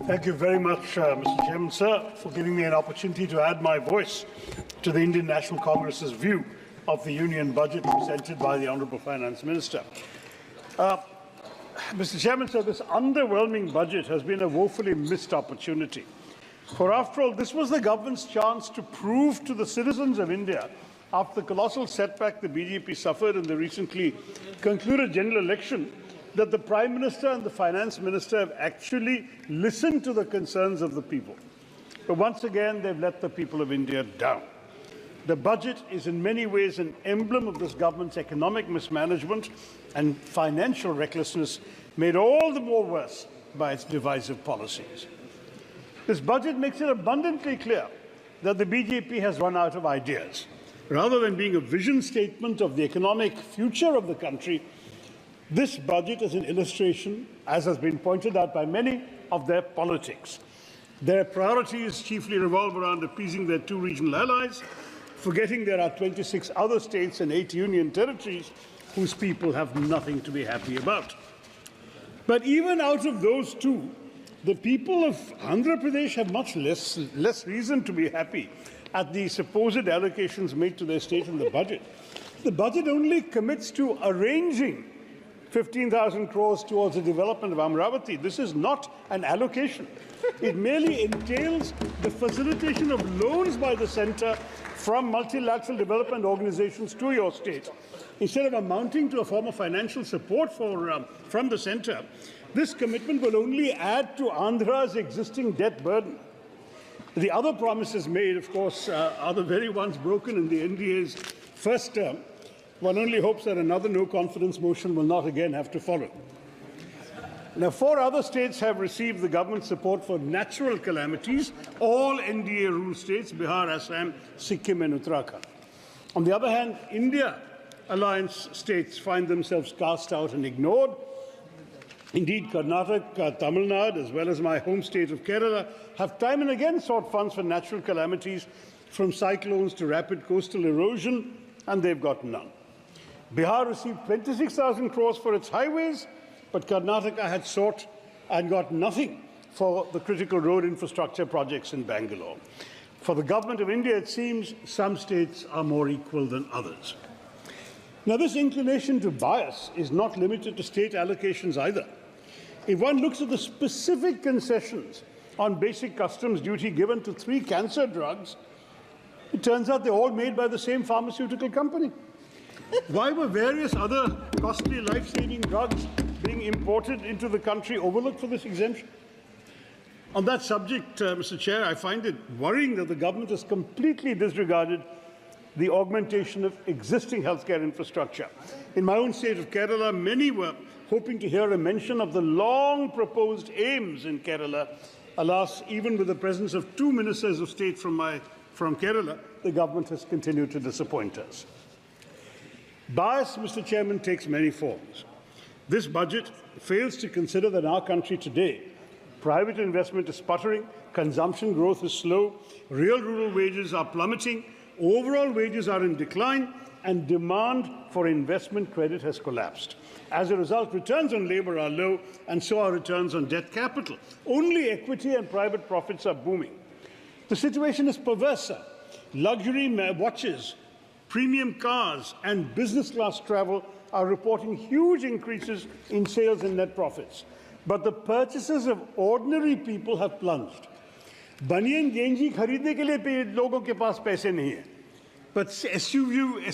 Thank you very much, Mr. Chairman, sir, for giving me an opportunity to add my voice to the Indian National Congress's view of the Union budget presented by the Honourable Finance Minister. Mr. Chairman, sir, this underwhelming budget has been a woefully missed opportunity. For after all, this was the government's chance to prove to the citizens of India, after the colossal setback the BJP suffered in the recently concluded general election, that the Prime Minister and the Finance Minister have actually listened to the concerns of the people. But once again, they've let the people of India down. The budget is in many ways an emblem of this government's economic mismanagement and financial recklessness, made all the more worse by its divisive policies. This budget makes it abundantly clear that the BJP has run out of ideas. Rather than being a vision statement of the economic future of the country, this budget is an illustration, as has been pointed out by many, of their politics. Their priorities chiefly revolve around appeasing their two regional allies, forgetting there are 26 other states and 8 union territories whose people have nothing to be happy about. But even out of those two, the people of Andhra Pradesh have much less reason to be happy at the supposed allocations made to their state in the budget. The budget only commits to arranging 15,000 crores towards the development of Amravati. This is not an allocation. It merely entails the facilitation of loans by the centre from multilateral development organizations to your state. Instead of amounting to a form of financial support from the centre, this commitment will only add to Andhra's existing debt burden. The other promises made, of course, are the very ones broken in the NDA's first term. One only hopes that another no-confidence motion will not again have to follow. Now, 4 other states have received the government support for natural calamities, all NDA rule states, Bihar, Assam, Sikkim and Uttarakhand. On the other hand, India alliance states find themselves cast out and ignored. Indeed, Karnataka, Tamil Nadu, as well as my home state of Kerala, have time and again sought funds for natural calamities, from cyclones to rapid coastal erosion, and they've got none. Bihar received 26,000 crores for its highways, but Karnataka had sought and got nothing for the critical road infrastructure projects in Bangalore. For the government of India, it seems some states are more equal than others. Now, this inclination to bias is not limited to state allocations either. If one looks at the specific concessions on basic customs duty given to 3 cancer drugs, it turns out they're all made by the same pharmaceutical company. Why were various other costly life-saving drugs being imported into the country overlooked for this exemption? On that subject, Mr. Chair, I find it worrying that the government has completely disregarded the augmentation of existing healthcare infrastructure. In my own state of Kerala, many were hoping to hear a mention of the long-proposed aims in Kerala. Alas, even with the presence of 2 ministers of state from Kerala, the government has continued to disappoint us. Bias, Mr. Chairman, takes many forms. This budget fails to consider that in our country today, private investment is sputtering, consumption growth is slow, real rural wages are plummeting, overall wages are in decline, and demand for investment credit has collapsed. As a result, returns on labour are low, and so are returns on debt capital. Only equity and private profits are booming. The situation is perverse, sir. Luxury watches, premium cars, and business-class travel are reporting huge increases in sales and net profits. But the purchases of ordinary people have plunged. Baniyan genji खरीदने के लिए लोगों के पास पैसे नहीं हैं. But SUV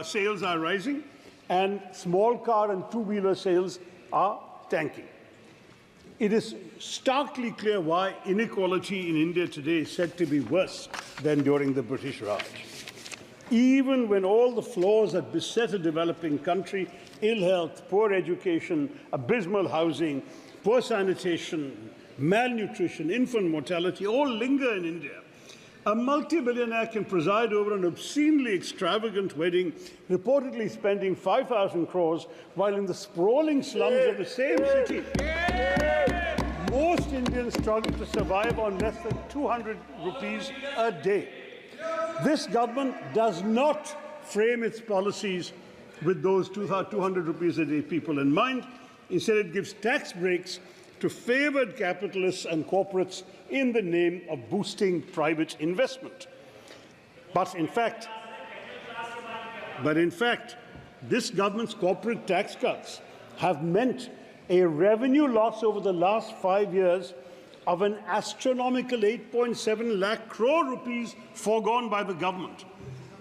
sales are rising, and small car and two-wheeler sales are tanking. It is starkly clear why inequality in India today is said to be worse than during the British Raj. Even when all the flaws that beset a developing country, ill health, poor education, abysmal housing, poor sanitation, malnutrition, infant mortality, all linger in India, a multi-billionaire can preside over an obscenely extravagant wedding, reportedly spending 5,000 crores, while in the sprawling slums of the same city, most Indians struggle to survive on less than 200 rupees a day. This government does not frame its policies with those 200 rupees a day people in mind. Instead, it gives tax breaks to favoured capitalists and corporates in the name of boosting private investment. But in fact, this government's corporate tax cuts have meant a revenue loss over the last 5 years of an astronomical 8.7 lakh crore rupees foregone by the government.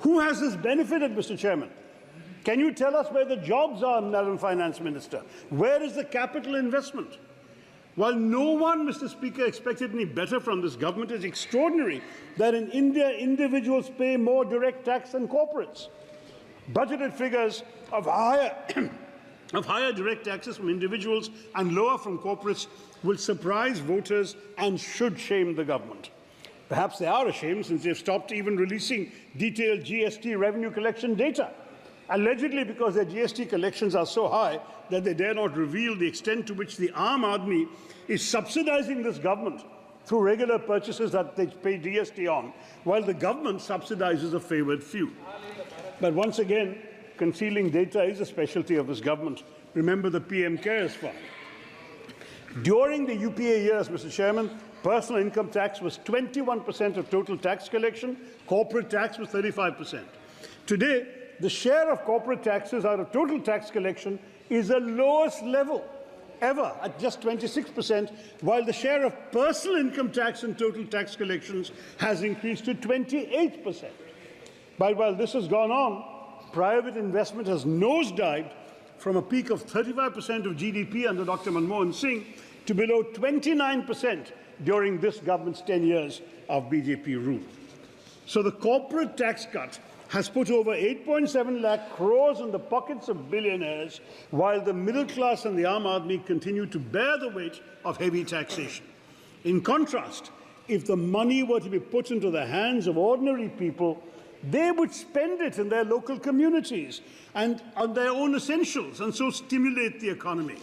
Who has this benefited, Mr. Chairman? Can you tell us where the jobs are, Madam Finance Minister? Where is the capital investment? While no one, Mr. Speaker, expected any better from this government, it's extraordinary that in India, individuals pay more direct tax than corporates. Budgeted figures of higher direct taxes from individuals and lower from corporates will surprise voters and should shame the government. Perhaps they are ashamed since they've stopped even releasing detailed GST revenue collection data, allegedly because their GST collections are so high that they dare not reveal the extent to which the Aam Aadmi is subsidizing this government through regular purchases that they pay GST on, while the government subsidizes a favoured few. But once again, concealing data is a specialty of this government. Remember the PM Cares Fund. During the UPA years, Mr. Chairman, personal income tax was 21% of total tax collection, corporate tax was 35%. Today, the share of corporate taxes out of total tax collection is the lowest level ever at just 26%, while the share of personal income tax in total tax collections has increased to 28%. But while this has gone on, private investment has nosedived from a peak of 35% of GDP under Dr. Manmohan Singh to below 29% during this government's 10 years of BJP rule. So the corporate tax cut has put over 8.7 lakh crores in the pockets of billionaires, while the middle class and the Aam Aadmi continue to bear the weight of heavy taxation. In contrast, if the money were to be put into the hands of ordinary people, they would spend it in their local communities and on their own essentials, and so stimulate the economy.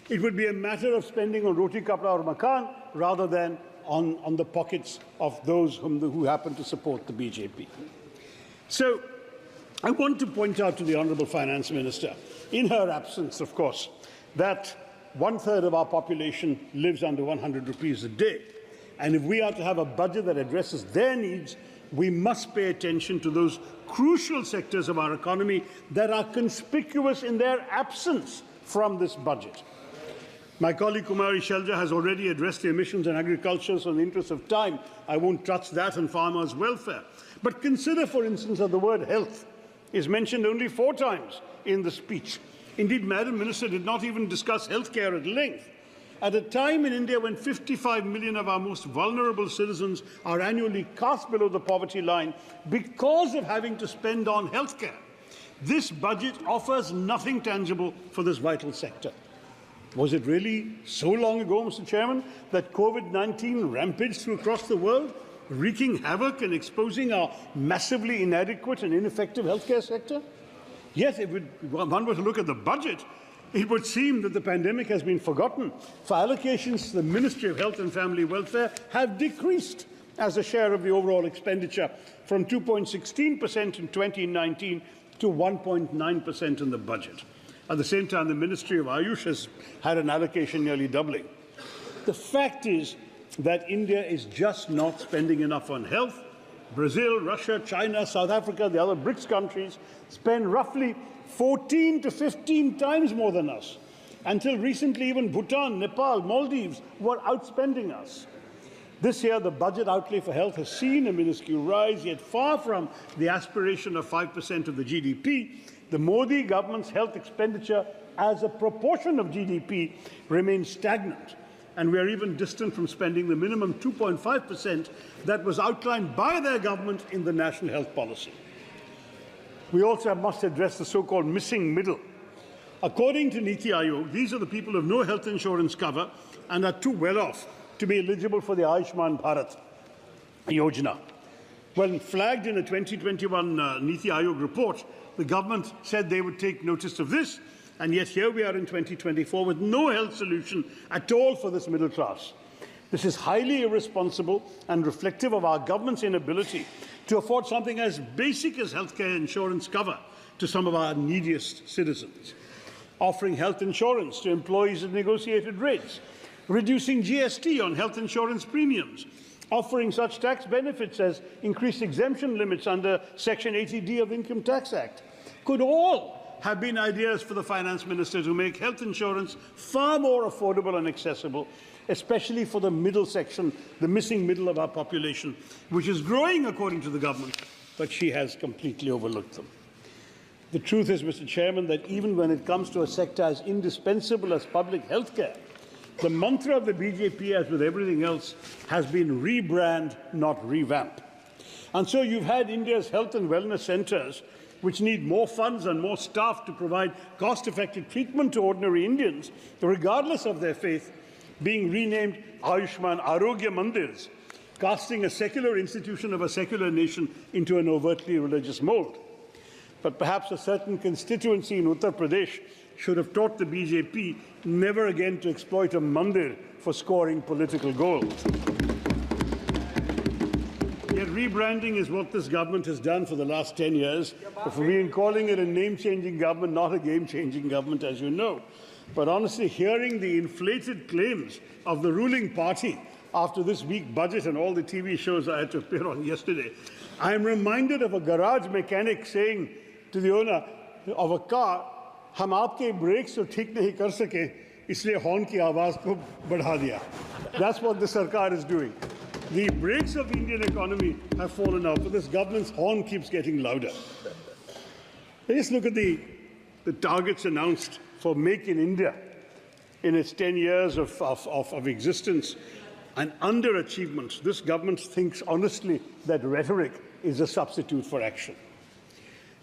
It would be a matter of spending on roti kapda or makan rather than on the pockets of those who happen to support the BJP. So I want to point out to the Honourable Finance Minister, in her absence, of course, that 1/3 of our population lives under 100 rupees a day. And if we are to have a budget that addresses their needs, we must pay attention to those crucial sectors of our economy that are conspicuous in their absence from this budget. My colleague Kumari Shelja has already addressed the emissions and agriculture, so in the interest of time, I won't touch that and farmers' welfare. But consider, for instance, that the word health is mentioned only 4 times in the speech. Indeed, Madam Minister did not even discuss healthcare at length. At a time in India when 55 million of our most vulnerable citizens are annually cast below the poverty line because of having to spend on healthcare, this budget offers nothing tangible for this vital sector. Was it really so long ago, Mr. Chairman, that COVID-19 rampaged through across the world, wreaking havoc and exposing our massively inadequate and ineffective healthcare sector? Yet, if one were to look at the budget, it would seem that the pandemic has been forgotten, for allocations to the Ministry of Health and Family Welfare have decreased as a share of the overall expenditure from 2.16% in 2019 to 1.9% in the budget. At the same time, the Ministry of Ayush has had an allocation nearly doubling. The fact is that India is just not spending enough on health. Brazil, Russia, China, South Africa, the other BRICS countries spend roughly 14 to 15 times more than us. Until recently, even Bhutan, Nepal, Maldives were outspending us. This year, the budget outlay for health has seen a minuscule rise, yet far from the aspiration of 5% of the GDP, the Modi government's health expenditure as a proportion of GDP remains stagnant, and we are even distant from spending the minimum 2.5% that was outlined by their government in the National Health Policy. We also must address the so-called missing middle. According to Niti Aayog, these are the people who have no health insurance cover and are too well off to be eligible for the Ayushman Bharat Yojana. When flagged in a 2021 Niti Aayog report, the government said they would take notice of this, and yet here we are in 2024 with no health solution at all for this middle class. This is highly irresponsible and reflective of our government's inability to afford something as basic as healthcare insurance cover to some of our neediest citizens. Offering health insurance to employees at negotiated rates, reducing GST on health insurance premiums, offering such tax benefits as increased exemption limits under Section 80D of Income Tax Act, could all have been ideas for the finance minister to make health insurance far more affordable and accessible, especially for the middle section, the missing middle of our population, which is growing according to the government, but she has completely overlooked them. The truth is, Mr. Chairman, that even when it comes to a sector as indispensable as public health care, the mantra of the BJP, as with everything else, has been rebrand, not revamp. And so you've had India's health and wellness centres, which need more funds and more staff to provide cost-effective treatment to ordinary Indians, regardless of their faith, being renamed Ayushman Arogya Mandirs, casting a secular institution of a secular nation into an overtly religious mould. But perhaps a certain constituency in Uttar Pradesh should have taught the BJP never again to exploit a mandir for scoring political goals. Yet rebranding is what this government has done for the last 10 years. If we've been calling it a name-changing government, not a game-changing government, as you know. But honestly, hearing the inflated claims of the ruling party after this week budget and all the TV shows I had to appear on yesterday, I am reminded of a garage mechanic saying to the owner of a car, हम आपके breaks तो ठीक नहीं कर सके इसलिए horn की आवाज़ को बढ़ा दिया. That's what the Sarkar is doing. The brakes of the Indian economy have fallen off, but this government's horn keeps getting louder. Let's look at the targets announced for Make in India in its 10 years of existence and underachievement. This government thinks honestly that rhetoric is a substitute for action.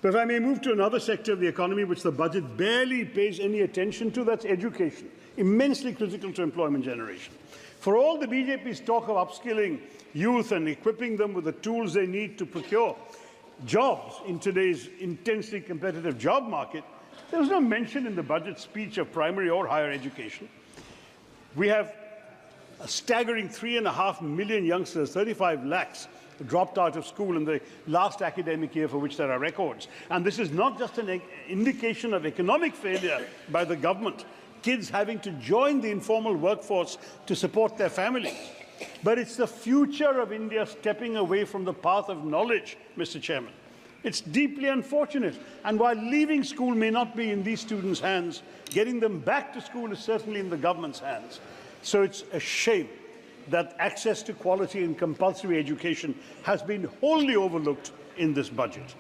But if I may move to another sector of the economy which the budget barely pays any attention to, that's education, immensely critical to employment generation. For all the BJP's talk of upskilling youth and equipping them with the tools they need to procure jobs in today's intensely competitive job market, there was no mention in the budget speech of primary or higher education. We have a staggering 3.5 million youngsters, 35 lakhs, dropped out of school in the last academic year for which there are records. And this is not just an indication of economic failure by the government, kids having to join the informal workforce to support their families, but it's the future of India stepping away from the path of knowledge, Mr. Chairman. It's deeply unfortunate, and while leaving school may not be in these students' hands, getting them back to school is certainly in the government's hands. So it's a shame that access to quality and compulsory education has been wholly overlooked in this budget.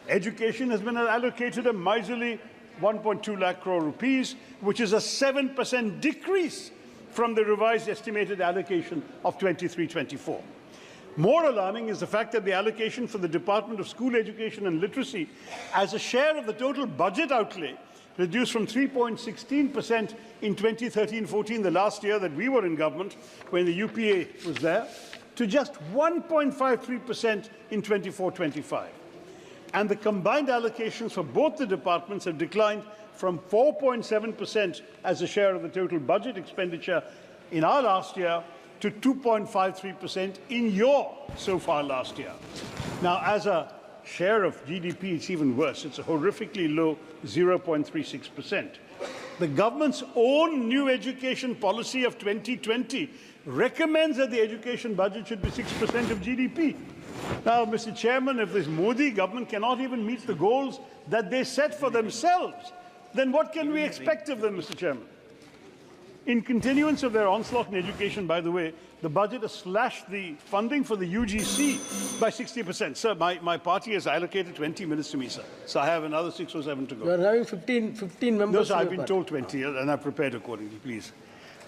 Education has been allocated a miserly 1.2 lakh crore rupees, which is a 7% decrease from the revised estimated allocation of 23-24. More alarming is the fact that the allocation for the Department of School Education and Literacy as a share of the total budget outlay reduced from 3.16% in 2013-14, the last year that we were in government, when the UPA was there, to just 1.53% in 24-25. And the combined allocations for both the departments have declined from 4.7% as a share of the total budget expenditure in our last year to 2.53% in your so far last year. Now, as a share of GDP, it's even worse. It's a horrifically low 0.36%. The government's own new education policy of 2020 recommends that the education budget should be 6% of GDP. Now, Mr. Chairman, if this Modi government cannot even meet the goals that they set for themselves, then what can we expect of them, Mr. Chairman? In continuance of their onslaught in education, by the way, the budget has slashed the funding for the UGC by 60%. Sir, my party has allocated 20 minutes to me, sir. So I have another 6 or 7 to go. You are having 15 members. No, sir, I've been told 20, and I've prepared accordingly, please.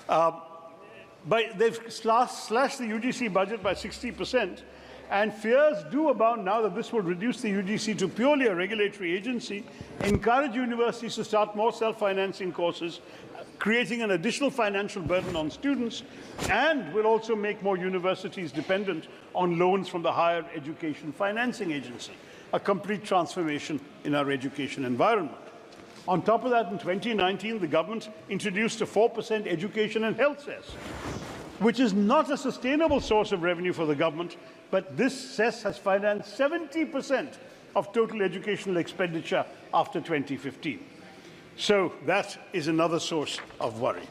But they've slashed the UGC budget by 60%, and fears do abound now that this will reduce the UGC to purely a regulatory agency, encourage universities to start more self-financing courses, creating an additional financial burden on students, and will also make more universities dependent on loans from the Higher Education Financing Agency, a complete transformation in our education environment. On top of that, in 2019, the government introduced a 4% education and health cess, which is not a sustainable source of revenue for the government, but this cess has financed 70% of total educational expenditure after 2015. So that is another source of worry.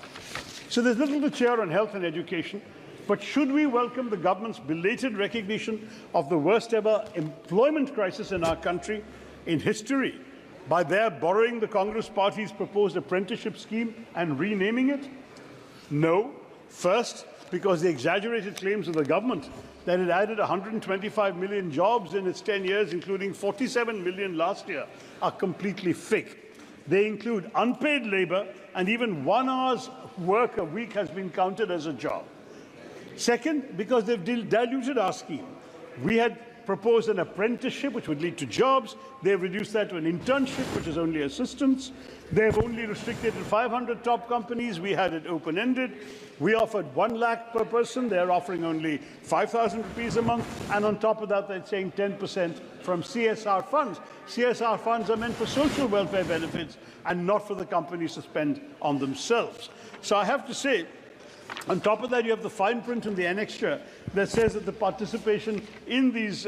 So there's little to cheer on health and education. But should we welcome the government's belated recognition of the worst ever employment crisis in our country in history by their borrowing the Congress Party's proposed apprenticeship scheme and renaming it? No. First, because the exaggerated claims of the government that it added 125 million jobs in its 10 years, including 47 million last year, are completely fake. They include unpaid labor, and even 1 hour's work a week has been counted as a job. Second, because they've diluted our scheme. We had proposed an apprenticeship, which would lead to jobs. They've reduced that to an internship, which is only assistance. They've only restricted to 500 top companies. We had it open-ended. We offered 1 lakh per person. They're offering only 5,000 rupees a month. And on top of that, they're saying 10% from CSR funds. CSR funds are meant for social welfare benefits and not for the companies to spend on themselves. So I have to say, on top of that, you have the fine print in the annexure that says that the participation in these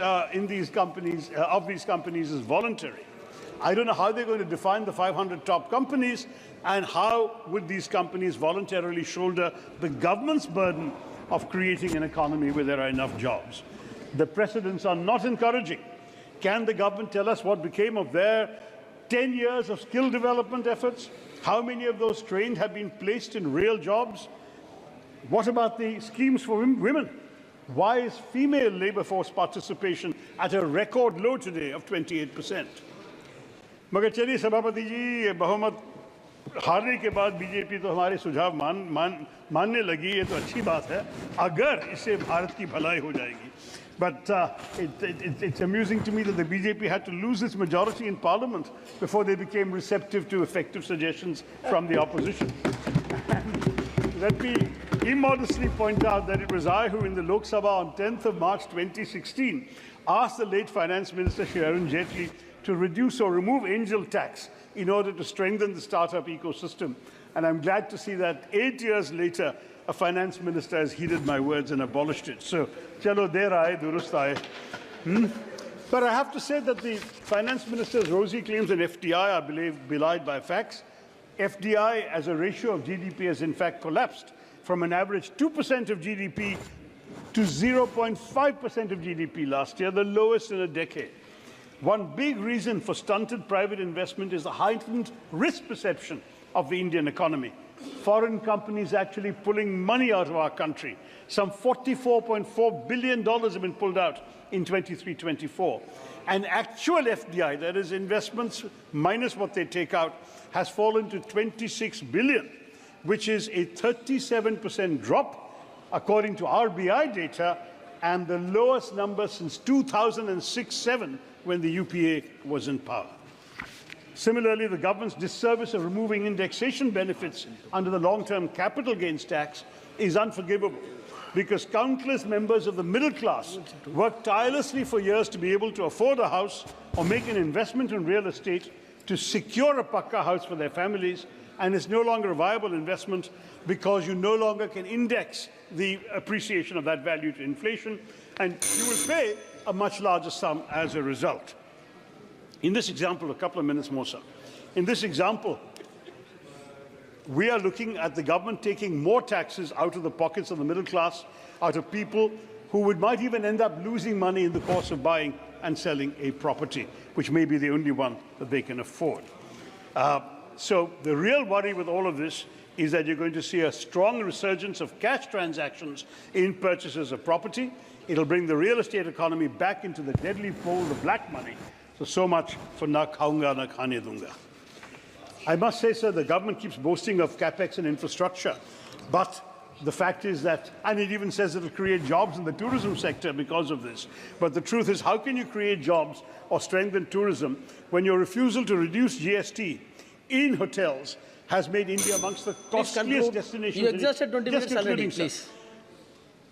companies is voluntary. I don't know how they're going to define the 500 top companies, and how would these companies voluntarily shoulder the government's burden of creating an economy where there are enough jobs. The precedents are not encouraging. Can the government tell us what became of their 10 years of skill development efforts? How many of those trained have been placed in real jobs? What about the schemes for women? Why is female labour force participation at a record low today of 28%? मगर चलिए सभापति जी, बहुमत हारने के बाद BJP तो हमारे सुझाव मानने लगी, ये तो अच्छी बात है अगर इससे भारत की भलाई हो जाएगी. But it's amusing to me that the BJP had to lose its majority in Parliament before they became receptive to effective suggestions from the opposition. Let me immodestly point out that it was I who, in the Lok Sabha on 10th of March 2016, asked the late Finance Minister Shri Arun Jaitley to reduce or remove angel tax in order to strengthen the startup ecosystem. And I'm glad to see that 8 years later, a finance minister has heeded my words and abolished it. So, chalo der aaye, durust aaye. But I have to say that the finance minister's rosy claims on FDI are belied by facts. FDI as a ratio of GDP has in fact collapsed from an average 2% of GDP to 0.5% of GDP last year, the lowest in a decade. One big reason for stunted private investment is the heightened risk perception of the Indian economy. Foreign companies actually pulling money out of our country. Some $44.4 billion have been pulled out in 23-24. And actual FDI, that is investments minus what they take out, has fallen to 26 billion, which is a 37% drop, according to RBI data, and the lowest number since 2006-07, when the UPA was in power. Similarly, the government's disservice of removing indexation benefits under the long-term capital gains tax is unforgivable, because countless members of the middle class worked tirelessly for years to be able to afford a house or make an investment in real estate to secure a pakka house for their families, and it's no longer a viable investment because you no longer can index the appreciation of that value to inflation, and you will pay a much larger sum as a result. In this example, a couple of minutes more, sir. In this example, we are looking at the government taking more taxes out of the pockets of the middle class, out of people who might even end up losing money in the course of buying and selling a property, which may be the only one that they can afford. So the real worry with all of this is that you're going to see a strong resurgence of cash transactions in purchases of property. It'll bring the real estate economy back into the deadly pool of black money. So much for na khaunga, na khane dunga. I must say, sir, the government keeps boasting of capex and infrastructure, but the fact is that, and it even says it will create jobs in the tourism sector because of this. But the truth is, how can you create jobs or strengthen tourism when your refusal to reduce GST in hotels has made India amongst the costliest destinations? You exhausted 20 minutes already, please.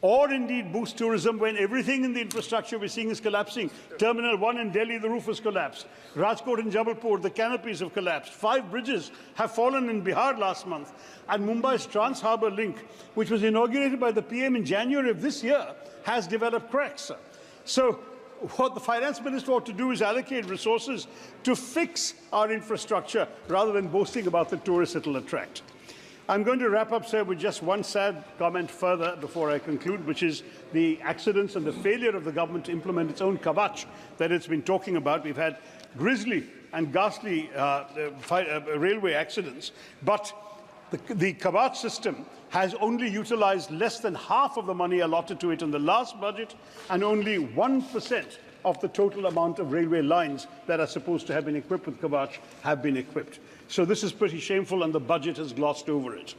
Or indeed boost tourism when everything in the infrastructure we're seeing is collapsing. Terminal 1 in Delhi, the roof has collapsed. Rajkot and Jabalpur, the canopies have collapsed. 5 bridges have fallen in Bihar last month. And Mumbai's Trans-Harbour Link, which was inaugurated by the PM in January of this year, has developed cracks. So what the finance minister ought to do is allocate resources to fix our infrastructure rather than boasting about the tourists it will attract. I'm going to wrap up, sir, with just one sad comment further before I conclude, which is the accidents and the failure of the government to implement its own kavach that it's been talking about. We've had grisly and ghastly railway accidents, but the kavach system has only utilized less than half of the money allotted to it in the last budget, and only 1% of the total amount of railway lines that are supposed to have been equipped with kavach have been equipped. So this is pretty shameful, and the budget has glossed over it.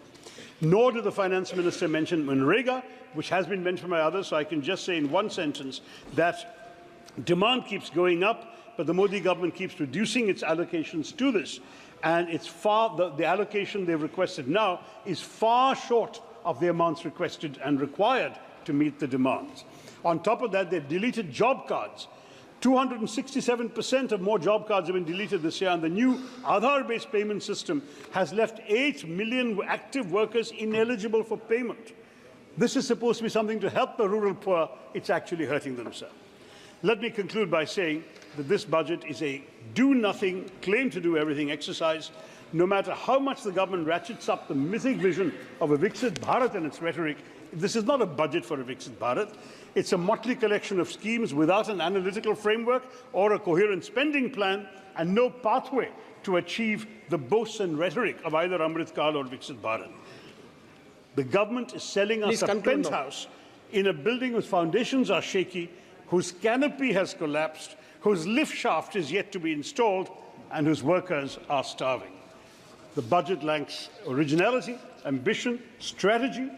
Nor did the finance minister mention Manrega, which has been mentioned by others, so I can just say in one sentence that demand keeps going up, but the Modi government keeps reducing its allocations to this. And it's the allocation they've requested now is far short of the amounts requested and required to meet the demands. On top of that, they've deleted job cards. 267% of more job cards have been deleted this year, and the new Aadhaar-based payment system has left 8 million active workers ineligible for payment. This is supposed to be something to help the rural poor. It's actually hurting them, sir. Let me conclude by saying that this budget is a do-nothing, claim-to-do-everything exercise. No matter how much the government ratchets up the mythic vision of a Viksit Bharat and its rhetoric, this is not a budget for a Viksit Bharat. It's a motley collection of schemes without an analytical framework or a coherent spending plan, and no pathway to achieve the boasts and rhetoric of either Amrit Kaal or Viksit Bharat. The government is selling us a penthouse in a building whose foundations are shaky, whose canopy has collapsed, whose lift shaft is yet to be installed, and whose workers are starving. The budget lacks originality, ambition, strategy.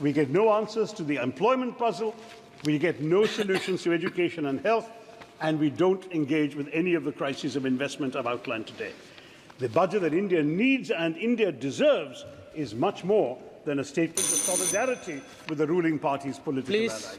We get no answers to the employment puzzle. We get no solutions to education and health, and we don't engage with any of the crises of investment I've outlined today. The budget that India needs and India deserves is much more than a statement of solidarity with the ruling party's political allies.